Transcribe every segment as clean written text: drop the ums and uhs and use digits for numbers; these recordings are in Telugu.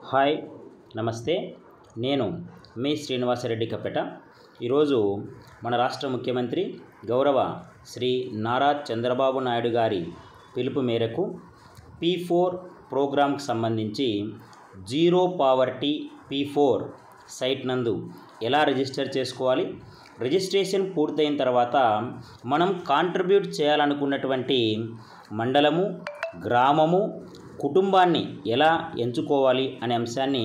హాయ్ నమస్తే నేను మీ శ్రీనివాసరెడ్డి కప్పెట ఈరోజు మన రాష్ట్ర ముఖ్యమంత్రి గౌరవ శ్రీ నారా చంద్రబాబు నాయుడు గారి పిలుపు మేరకు P4 ప్రోగ్రాంకి సంబంధించి జీరో పావర్టీ P4 సైట్ నందు ఎలా రిజిస్టర్ చేసుకోవాలి, రిజిస్ట్రేషన్ పూర్తయిన తర్వాత మనం కాంట్రిబ్యూట్ చేయాలనుకున్నటువంటి మండలము, గ్రామము, కుటుంబాన్ని ఎలా ఎంచుకోవాలి అనే అంశాన్ని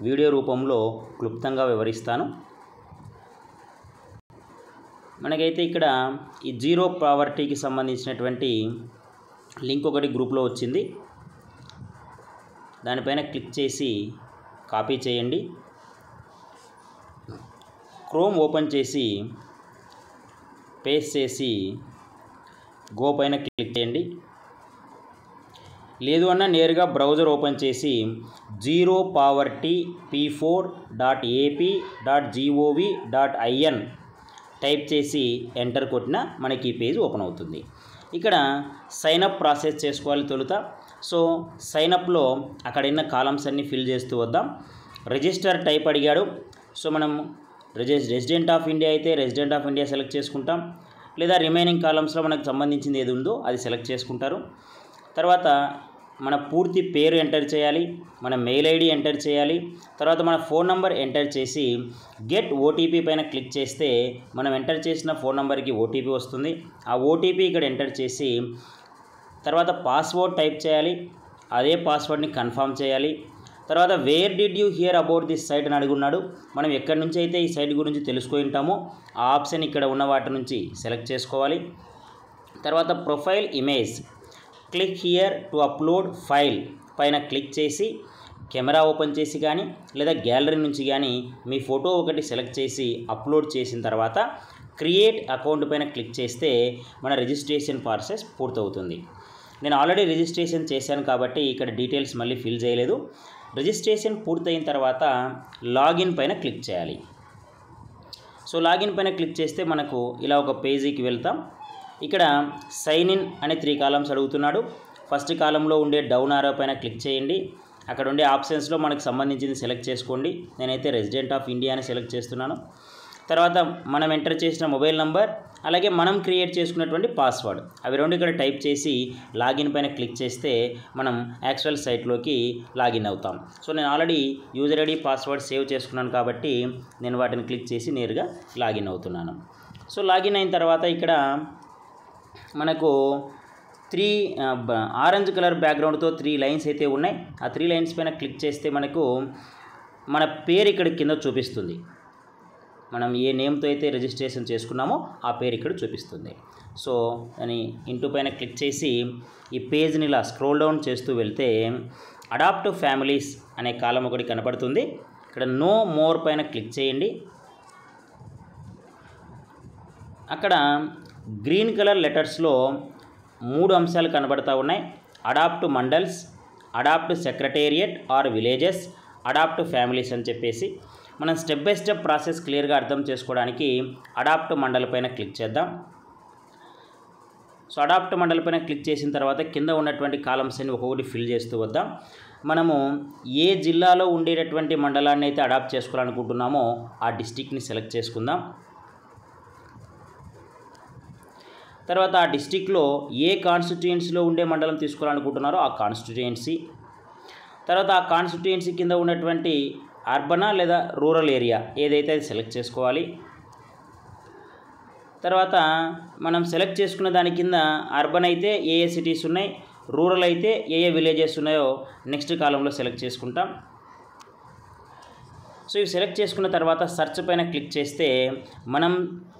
వీడియో రూపంలో క్లుప్తంగా వివరిస్తాను. మనకైతే ఇక్కడ ఈ జీరో పావర్టీకి సంబంధించినటువంటి లింక్ ఒకటి గ్రూప్లో వచ్చింది. దానిపైన క్లిక్ చేసి కాపీ చేయండి. క్రోమ్ ఓపెన్ చేసి పేస్ట్ చేసి గో పైన క్లిక్ చేయండి. లేదు అన్న నేరుగా బ్రౌజర్ ఓపెన్ చేసి zeropovertyp4.ap.gov.in టైప్ చేసి ఎంటర్ కొట్టినా మనకి ఈ పేజ్ ఓపెన్ అవుతుంది. ఇక్కడ సైనప్ ప్రాసెస్ చేసుకోవాలి తొలుత. సో సైనప్లో అక్కడ ఉన్న కాలమ్స్ అన్నీ ఫిల్ చేస్తూ వద్దాం. రిజిస్టర్ టైప్ అడిగాడు. సో మనం రెసిడెంట్ ఆఫ్ ఇండియా అయితే రెసిడెంట్ ఆఫ్ ఇండియా సెలెక్ట్ చేసుకుంటాం, లేదా రిమైనింగ్ కాలమ్స్లో మనకు సంబంధించింది ఏది ఉందో అది సెలెక్ట్ చేసుకుంటారు. తర్వాత మన పూర్తి పేరు ఎంటర్ చేయాలి, మన మెయిల్ ఐడి ఎంటర్ చేయాలి, తర్వాత మన ఫోన్ నంబర్ ఎంటర్ చేసి గెట్ ఓటీపీ పైన క్లిక్ చేస్తే మనం ఎంటర్ చేసిన ఫోన్ నంబర్కి ఓటీపీ వస్తుంది. ఆ ఓటీపీ ఇక్కడ ఎంటర్ చేసి తర్వాత పాస్వర్డ్ టైప్ చేయాలి. అదే పాస్వర్డ్ని కన్ఫర్మ్ చేయాలి. తర్వాత where did you hear about this site అని అడుగున్నాడు. మనం ఎక్కడి నుంచి అయితే ఈ సైట్ గురించి తెలుసుకొని ఉంటామో ఆ ఆప్షన్ ఇక్కడ ఉన్న వాటి నుంచి సెలెక్ట్ చేసుకోవాలి. తర్వాత profile image click here to upload file పైన క్లిక్ చేసి కెమెరా ఓపెన్ చేసి కానీ లేదా గ్యాలరీ నుంచి కానీ మీ ఫోటో ఒకటి సెలెక్ట్ చేసి అప్లోడ్ చేసిన తర్వాత క్రియేట్ అకౌంట్ పైన క్లిక్ చేస్తే మన రిజిస్ట్రేషన్ ప్రాసెస్ పూర్తవుతుంది. నేను ఆల్రెడీ రిజిస్ట్రేషన్ చేశాను కాబట్టి ఇక్కడ డీటెయిల్స్ మళ్ళీ ఫిల్ చేయలేదు. రిజిస్ట్రేషన్ పూర్తయిన తర్వాత లాగిన్ పైన క్లిక్ చేయాలి. సో లాగిన్ పైన క్లిక్ చేస్తే మనకు ఇలా ఒక పేజీకి వెళ్తాం. ఇక్కడ సైన్ ఇన్ అనే 3 కాలమ్స్ అడుగుతున్నాడు. ఫస్ట్ కాలంలో ఉండే డౌన్ ఆరో పైన క్లిక్ చేయండి. అక్కడ ఉండే ఆప్షన్స్లో మనకు సంబంధించింది సెలెక్ట్ చేసుకోండి. నేనైతే రెసిడెంట్ ఆఫ్ ఇండియా అని సెలెక్ట్ చేస్తున్నాను. తర్వాత మనం ఎంటర్ చేసిన మొబైల్ నంబర్ అలాగే మనం క్రియేట్ చేసుకున్నటువంటి పాస్వర్డ్ అవి రెండు ఇక్కడ టైప్ చేసి లాగిన్ పైన క్లిక్ చేస్తే మనం యాక్చువల్ సైట్లోకి లాగిన్ అవుతాం. సో నేను already user ID password save చేసుకున్నాను కాబట్టి నేను వాటిని క్లిక్ చేసి నేరుగా లాగిన్ అవుతున్నాను. సో లాగిన్ అయిన తర్వాత ఇక్కడ మనకు 3 ఆరెంజ్ కలర్ బ్యాక్గ్రౌండ్తో 3 లైన్స్ అయితే ఉన్నాయి. ఆ 3 లైన్స్ పైన క్లిక్ చేస్తే మనకు మన పేరు ఇక్కడ కింద చూపిస్తుంది. మనం ఏ నేమ్తో అయితే రిజిస్ట్రేషన్ చేసుకున్నామో ఆ పేరు ఇక్కడ చూపిస్తుంది. సో అని ఇంటూ పైన క్లిక్ చేసి ఈ పేజ్ని ఇలా స్క్రోల్ డౌన్ చేస్తూ వెళ్తే అడాప్ట్ ఫ్యామిలీస్ అనే కాలం ఒకటి కనపడుతుంది. ఇక్కడ నో మోర్ పైన క్లిక్ చేయండి. అక్కడ గ్రీన్ కలర్ లెటర్స్లో 3 అంశాలు కనబడతా ఉన్నాయి. Adopt mandals, adopt secretariat or villages, adopt families అని చెప్పేసి మనం స్టెప్ బై స్టెప్ ప్రాసెస్ క్లియర్గా అర్థం చేసుకోవడానికి అడాప్ట్ మండల్ పైన క్లిక్ చేద్దాం. సో అడాప్ట్ మండల్ పైన క్లిక్ చేసిన తర్వాత కింద ఉన్నటువంటి కాలమ్స్ అన్ని ఒక్కొక్కటి ఫిల్ చేస్తూ వద్దాం. మనము ఏ జిల్లాలో ఉండేటటువంటి మండలాన్ని అయితే అడాప్ట్ చేసుకోవాలనుకుంటున్నామో ఆ డిస్టిక్ని సెలెక్ట్ చేసుకుందాం. తర్వాత ఆ డిస్టిక్లో ఏ కాన్స్టిట్యుయెన్సీలో ఉండే మండలం తీసుకోవాలనుకుంటున్నారో ఆ కాన్స్టిట్యుయెన్సీ, తర్వాత ఆ కాన్స్టిట్యుయెన్సీ కింద ఉన్నటువంటి అర్బనా లేదా రూరల్ ఏరియా ఏదైతే అది సెలెక్ట్ చేసుకోవాలి. తర్వాత మనం సెలెక్ట్ చేసుకున్న దాని కింద అర్బన్ అయితే ఏ సిటీస్ ఉన్నాయి, రూరల్ అయితే ఏ విలేజెస్ ఉన్నాయో నెక్స్ట్ కాలంలో సెలెక్ట్ చేసుకుంటాం. సో ఇవి సెలెక్ట్ చేసుకున్న తర్వాత సెర్చ్ పైన క్లిక్ చేస్తే మనం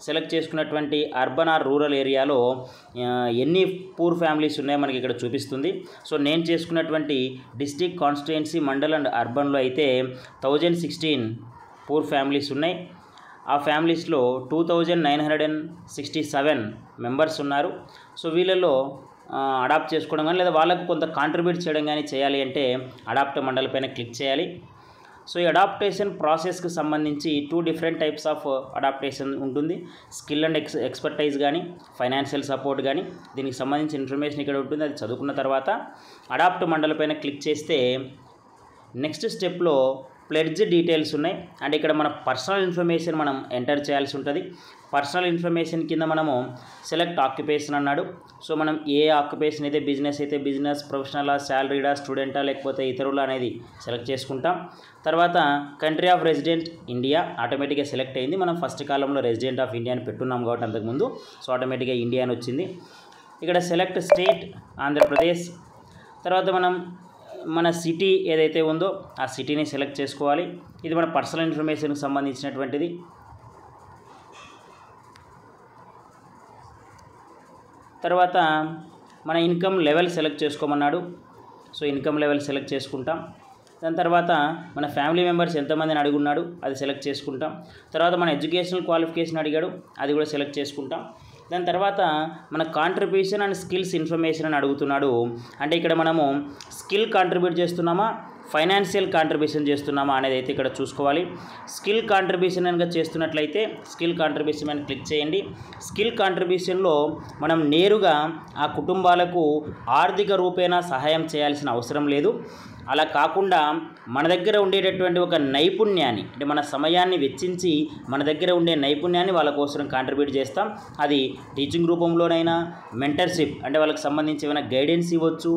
సెలెక్ట్ చేసుకున్నటువంటి అర్బన్ ఆర్ రూరల్ ఏరియాలో ఎన్ని పూర్ ఫ్యామిలీస్ ఉన్నాయో మనకి ఇక్కడ చూపిస్తుంది. సో నేను చేసుకున్నటువంటి డిస్ట్రిక్ట్, కాన్స్టిట్యుయెన్సీ, మండల్ అండ్ అర్బన్లో అయితే 1016 పూర్ ఫ్యామిలీస్ ఉన్నాయి. ఆ ఫ్యామిలీస్లో 2967 మెంబర్స్ ఉన్నారు. సో వీళ్ళలో అడాప్ట్ చేసుకోవడం కానీ లేదా వాళ్ళకు కొంత కాంట్రిబ్యూట్ చేయడం కానీ చేయాలి అంటే అడాప్ట్ మండల్ పైన క్లిక్ చేయాలి. సో ఈ అడాప్టేషన్ ప్రాసెస్కి సంబంధించి 2 డిఫరెంట్ టైప్స్ ఆఫ్ అడాప్టేషన్ ఉంటుంది. స్కిల్ అండ్ ఎక్స్పర్టైజ్ కానీ, ఫైనాన్షియల్ సపోర్ట్ కానీ, దీనికి సంబంధించిన ఇన్ఫర్మేషన్ ఇక్కడ ఉంటుంది. అది చదువుకున్న తర్వాత అడాప్ట్ మండల్ పైన క్లిక్ చేస్తే నెక్స్ట్ స్టెప్లో ప్లెడ్జ్ డీటెయిల్స్ ఉన్నాయి. అంటే ఇక్కడ మన పర్సనల్ ఇన్ఫర్మేషన్ మనం ఎంటర్ చేయాల్సి ఉంటుంది. పర్సనల్ ఇన్ఫర్మేషన్ కింద మనము సెలెక్ట్ ఆక్యుపేషన్ అన్నాడు. సో మనం ఏ ఆక్యుపేషన్ అయితే బిజినెస్, ప్రొఫెషనలా, శాలరీడా, స్టూడెంటా లేకపోతే ఇతరుల అనేది సెలెక్ట్ చేసుకుంటాం. తర్వాత కంట్రీ ఆఫ్ రెసిడెంట్ ఇండియా ఆటోమేటిక్గా సెలెక్ట్ అయింది. మనం ఫస్ట్ కాలంలో రెసిడెంట్ ఆఫ్ ఇండియా అని పెట్టున్నాం కాబట్టి అంతకుముందు, సో ఆటోమేటిక్గా ఇండియా అని వచ్చింది. ఇక్కడ సెలెక్ట్ స్టేట్ ఆంధ్రప్రదేశ్. తర్వాత మన సిటీ ఏదైతే ఉందో ఆ సిటీని సెలెక్ట్ చేసుకోవాలి. ఇది మన పర్సనల్ ఇన్ఫర్మేషన్కి సంబంధించినటువంటిది. తర్వాత మన ఇన్కమ్ లెవెల్ సెలెక్ట్ చేసుకోమన్నాడు. సో ఇన్కమ్ లెవెల్ సెలెక్ట్ చేసుకుంటాం. దాని తర్వాత మన ఫ్యామిలీ మెంబర్స్ ఎంతమందిని అడుగున్నాడు అది సెలెక్ట్ చేసుకుంటాం. తర్వాత మన ఎడ్యుకేషనల్ క్వాలిఫికేషన్ అడిగాడు, అది కూడా సెలెక్ట్ చేసుకుంటాం. దాని తర్వాత మన కాంట్రిబ్యూషన్ అండ్ స్కిల్స్ ఇన్ఫర్మేషన్ అని అడుగుతున్నాడు. అంటే ఇక్కడ మనము స్కిల్ కాంట్రిబ్యూట్ చేస్తున్నామా, ఫైనాన్షియల్ కాంట్రిబ్యూషన్ చేస్తున్నామా అనేది అయితే ఇక్కడ చూసుకోవాలి. స్కిల్ కాంట్రిబ్యూషన్ కనుక చేస్తున్నట్లయితే స్కిల్ కాంట్రిబ్యూషన్ అని క్లిక్ చేయండి. స్కిల్ కాంట్రిబ్యూషన్లో మనం నేరుగా ఆ కుటుంబాలకు ఆర్థిక రూపేణా సహాయం చేయాల్సిన అవసరం లేదు. అలా కాకుండా మన దగ్గర ఉండేటటువంటి ఒక నైపుణ్యాన్ని, అంటే మన సమయాన్ని వెచ్చించి మన దగ్గర ఉండే నైపుణ్యాన్ని వాళ్ళ కోసం కాంట్రిబ్యూట్ చేస్తాం. అది టీచింగ్ రూపంలోనైనా, మెంటర్షిప్ అంటే వాళ్ళకి సంబంధించి ఏమైనా గైడెన్స్ ఇవ్వచ్చు,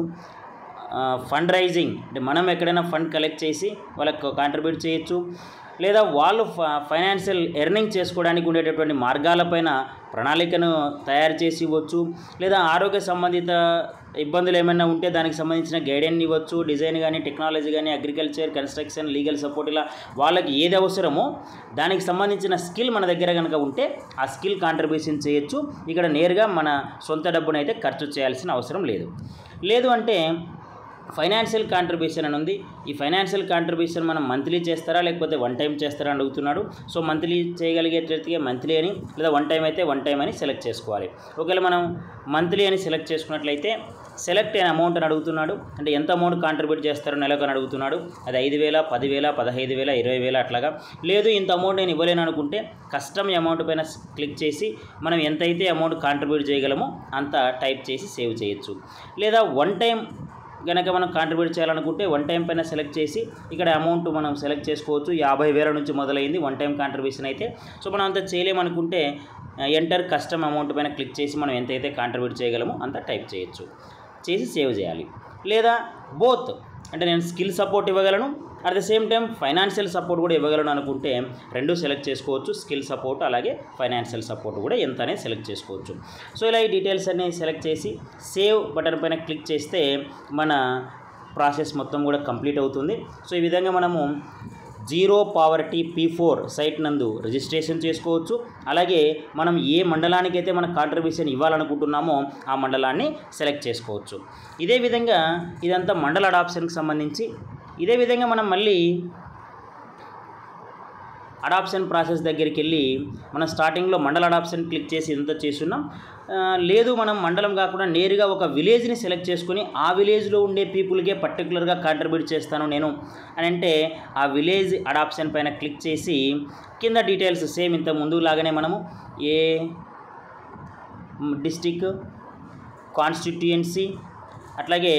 ఫండ్ రైజింగ్ అంటే మనం ఎక్కడైనా ఫండ్ కలెక్ట్ చేసి వాళ్ళకు కాంట్రిబ్యూట్ చేయొచ్చు, లేదా వాళ్ళు ఫైనాన్షియల్ ఎర్నింగ్ చేసుకోవడానికి ఉండేటటువంటి మార్గాలపైన ప్రణాళికను తయారు చేసి ఇవ్వచ్చు, లేదా ఆరోగ్య సంబంధిత ఇబ్బందులు ఏమైనా ఉంటే దానికి సంబంధించిన గైడెన్స్ ఇవ్వచ్చు, డిజైన్ కానీ, టెక్నాలజీ కానీ, అగ్రికల్చర్, కన్స్ట్రక్షన్, లీగల్ సపోర్ట్, ఇలా వాళ్ళకి ఏది అవసరమో దానికి సంబంధించిన స్కిల్ మన దగ్గర కనుక ఉంటే ఆ స్కిల్ కాంట్రిబ్యూషన్ చేయొచ్చు. ఇక్కడ నేరుగా మన సొంత డబ్బునైతే ఖర్చు చేయాల్సిన అవసరం లేదు అంటే ఫైనాన్షియల్ కాంట్రిబ్యూషన్ అని ఉంది. ఈ ఫైనాన్షియల్ కాంట్రిబ్యూషన్ మనం మంత్లీ చేస్తారా లేకపోతే వన్ టైం చేస్తారా అని అడుగుతున్నాడు. సో మంత్లీ చేయగలిగేటట్టుగా మంత్లీ అని, లేదా వన్ టైం అయితే వన్ టైం అని సెలెక్ట్ చేసుకోవాలి. ఒకవేళ మనం మంత్లీ అని సెలెక్ట్ చేసుకున్నట్లయితే సెలెక్ట్ అయిన అమౌంట్ అని అడుగుతున్నాడు. అంటే ఎంత అమౌంట్ కాంట్రిబ్యూట్ చేస్తారో నెలకు అని అడుగుతున్నాడు. అది 5,000, 10,000, 15,000, 20,000 అట్లాగా. లేదు ఇంత అమౌంట్ నేను ఇవ్వలేను అనుకుంటే కస్టమ్ అమౌంట్ పైన క్లిక్ చేసి మనం ఎంతైతే అమౌంట్ కాంట్రిబ్యూట్ చేయగలమో అంత టైప్ చేసి సేవ్ చేయొచ్చు. లేదా వన్ టైం కనుక మనం కాంట్రిబ్యూట్ చేయాలనుకుంటే వన్ టైం పైన సెలెక్ట్ చేసి ఇక్కడ అమౌంట్ మనం సెలెక్ట్ చేసుకోవచ్చు. 50,000 నుంచి మొదలైంది వన్ టైం కాంట్రిబ్యూషన్ అయితే. సో మనం అంత చేయలేమనుకుంటే ఎంటర్ కస్టమ్ అమౌంట్ పైన క్లిక్ చేసి మనం ఎంతైతే కాంట్రిబ్యూట్ చేయగలమో అంత టైప్ చేయొచ్చు, చేసి సేవ్ చేయాలి. లేదా బోత్ అంటే నేను స్కిల్ సపోర్ట్ ఇవ్వగలను, at the same time financial support కూడా ఇవ్వగలను అనుకుంటే రెండు సెలెక్ట్ చేసుకోవచ్చు. స్కిల్ సపోర్ట్ అలాగే ఫైనాన్షియల్ సపోర్ట్ కూడా ఎంత అనేది సెలెక్ట్ చేసుకోవచ్చు. సో ఇలా ఈ డీటెయిల్స్ అన్నీ సెలెక్ట్ చేసి సేవ్ బటన్ పైన క్లిక్ చేస్తే మన ప్రాసెస్ మొత్తం కూడా కంప్లీట్ అవుతుంది. సో ఈ విధంగా మనము జీరో పావర్టీ P4 సైట్ నందు రిజిస్ట్రేషన్ చేసుకోవచ్చు. అలాగే మనం ఏ మండలానికైతే మన కాంట్రిబ్యూషన్ ఇవ్వాలనుకుంటున్నామో ఆ మండలాన్ని సెలెక్ట్ చేసుకోవచ్చు. ఇదే విధంగా ఇదంతా మండల అడాప్షన్కి సంబంధించి. ఇదే విధంగా మనం మళ్ళీ అడాప్షన్ ప్రాసెస్ దగ్గరికి వెళ్ళి మనం స్టార్టింగ్లో మండల అడాప్షన్ క్లిక్ చేసి ఇదంతా చేస్తున్నాం. లేదు మనం మండలం కాకుండా నేరుగా ఒక విలేజ్ని సెలెక్ట్ చేసుకుని ఆ విలేజ్లో ఉండే పీపుల్కే పర్టికులర్గా కాంట్రిబ్యూట్ చేస్తాను నేను అని అంటే ఆ విలేజ్ అడాప్షన్ పైన క్లిక్ చేసి కింద డీటెయిల్స్ సేమ్ ఇంత ముందు లాగానే మనము ఏ డిస్టిక్, కాన్స్టిట్యుయెన్సీ, అట్లాగే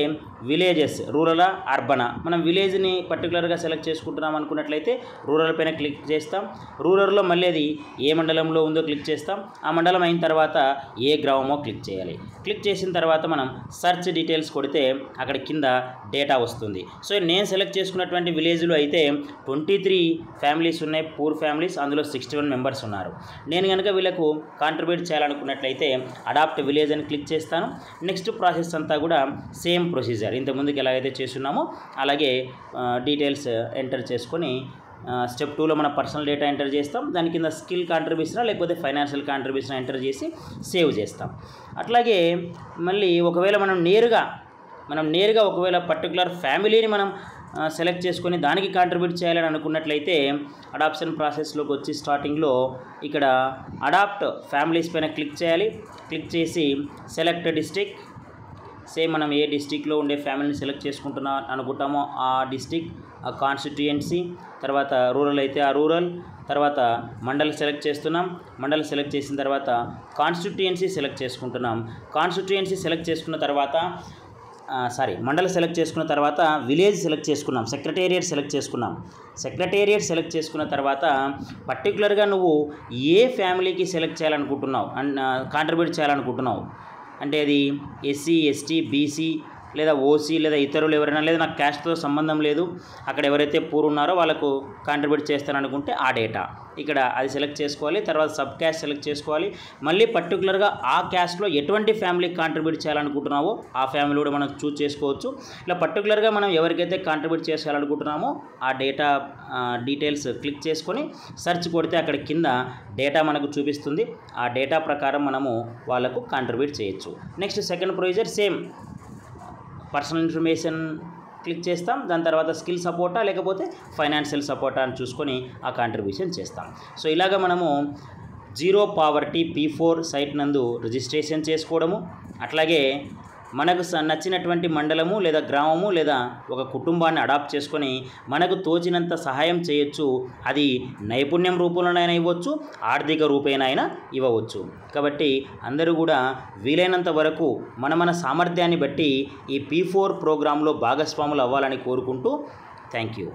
విలేజెస్, రూరలా, అర్బనా, మనం విలేజ్ని పర్టికులర్గా సెలెక్ట్ చేసుకుంటున్నాం అనుకున్నట్లయితే రూరల్ పైన క్లిక్ చేస్తాం. రూరల్లో మళ్ళీ అది ఏ మండలంలో ఉందో క్లిక్ చేస్తాం. ఆ మండలం అయిన తర్వాత ఏ గ్రామమో క్లిక్ చేయాలి. క్లిక్ చేసిన తర్వాత మనం సెర్చ్ డీటెయిల్స్ కొడితే అక్కడ కింద డేటా వస్తుంది. సో నేను సెలెక్ట్ చేసుకున్నటువంటి విలేజ్లో అయితే 23 ఫ్యామిలీస్ ఉన్నాయి, పూర్ ఫ్యామిలీస్, అందులో 61 మెంబర్స్ ఉన్నారు. నేను కనుక వీళ్ళకు కాంట్రిబ్యూట్ చేయాలనుకున్నట్లయితే అడాప్ట్ విలేజ్ అని క్లిక్ చేస్తాను. నెక్స్ట్ ప్రాసెస్ అంతా కూడా సేమ్ ప్రొసీజర్, ఇంతకుముందుకు ఎలాగైతే చేస్తున్నామో అలాగే డీటెయిల్స్ ఎంటర్ చేసుకొని స్టెప్ 2లో మన పర్సనల్ డేటా ఎంటర్ చేస్తాం. దాని కింద స్కిల్ కాంట్రిబ్యూషన్ లేకపోతే ఫైనాన్షియల్ కాంట్రిబ్యూషన్ ఎంటర్ చేసి సేవ్ చేస్తాం. అట్లాగే మళ్ళీ ఒకవేళ మనం నేరుగా ఒకవేళ పర్టికులర్ ఫ్యామిలీని మనం సెలెక్ట్ చేసుకొని దానికి కాంట్రిబ్యూట్ చేయాలని అనుకున్నట్లయితే అడాప్షన్ ప్రాసెస్లోకి వచ్చి స్టార్టింగ్లో ఇక్కడ అడాప్ట్ ఫ్యామిలీస్ పైన క్లిక్ చేయాలి. క్లిక్ చేసి సెలెక్ట్ డిస్ట్రిక్ట్, సేమ్ మనం ఏ డిస్ట్రిక్ట్లో ఉండే ఫ్యామిలీని సెలెక్ట్ అనుకుంటామో ఆ డిస్ట్రిక్ట్, ఆ కాన్స్టిట్యుయెన్సీ, తర్వాత రూరల్ అయితే ఆ రూరల్, తర్వాత మండల్ సెలెక్ట్ చేస్తున్నాం. మండల్ సెలెక్ట్ చేసిన తర్వాత కాన్స్టిట్యుయెన్సీ సెలెక్ట్ చేసుకుంటున్నాం. కాన్స్టిట్యుయెన్సీ సెలెక్ట్ చేసుకున్న తర్వాత మండల సెలెక్ట్ చేసుకున్న తర్వాత విలేజ్ సెలెక్ట్ చేసుకున్నాం, సెక్రటేరియట్ సెలెక్ట్ చేసుకున్నాం. సెక్రటేరియట్ సెలెక్ట్ చేసుకున్న తర్వాత పర్టికులర్గా నువ్వు ఏ ఫ్యామిలీకి సెలెక్ట్ చేయాలనుకుంటున్నావు అండ్ కాంట్రిబ్యూట్ చేయాలనుకుంటున్నావు అంటే అది ఎస్సీ, ఎస్టీ, బీసీ లేదా ఓసీ లేదా ఇతరులు ఎవరైనా, లేదా నాకు క్యాస్ట్తో సంబంధం లేదు, అక్కడ ఎవరైతే పూర్ ఉన్నారో వాళ్ళకు కాంట్రిబ్యూట్ చేస్తారనుకుంటే ఆ డేటా ఇక్కడ అది సెలెక్ట్ చేసుకోవాలి. తర్వాత సబ్ క్యాస్ట్ సెలెక్ట్ చేసుకోవాలి. మళ్ళీ పర్టికులర్గా ఆ క్యాస్ట్లో ఎటువంటి ఫ్యామిలీకి కాంట్రిబ్యూట్ చేయాలనుకుంటున్నావో ఆ ఫ్యామిలీ కూడా మనం చూస్ చేసుకోవచ్చు. ఇలా పర్టికులర్గా మనం ఎవరికైతే కాంట్రిబ్యూట్ చేయాలనుకుంటున్నామో ఆ డేటా డీటెయిల్స్ క్లిక్ చేసుకొని సెర్చ్ కొడితే అక్కడ కింద డేటా మనకు చూపిస్తుంది. ఆ డేటా ప్రకారం మనము వాళ్ళకు కాంట్రిబ్యూట్ చేయొచ్చు. Next second procedure same, personal information click చేస్తాం. దాని తర్వాత స్కిల్ సపోర్టా లేకపోతే ఫైనాన్షియల్ సపోర్టా అని చూసుకొని ఆ కాంట్రిబ్యూషన్ చేస్తాం. సో ఇలాగ మనము జీరో పావర్టీ P4 సైట్ నందు రిజిస్ట్రేషన్ చేసుకోవడము, అట్లాగే మనకు నచ్చినటువంటి మండలము లేదా గ్రామము లేదా ఒక కుటుంబాన్ని అడాప్ట్ చేసుకొని మనకు తోచినంత సహాయం చేయొచ్చు. అది నైపుణ్యం రూపంలోనైనా ఇవ్వచ్చు, ఆర్థిక రూపేణైనా ఇవ్వవచ్చు. కాబట్టి అందరూ కూడా వీలైనంత వరకు మన సామర్థ్యాన్ని బట్టి ఈ P4 ప్రోగ్రాంలో భాగస్వాములు అవ్వాలని కోరుకుంటూ థ్యాంక్ యూ.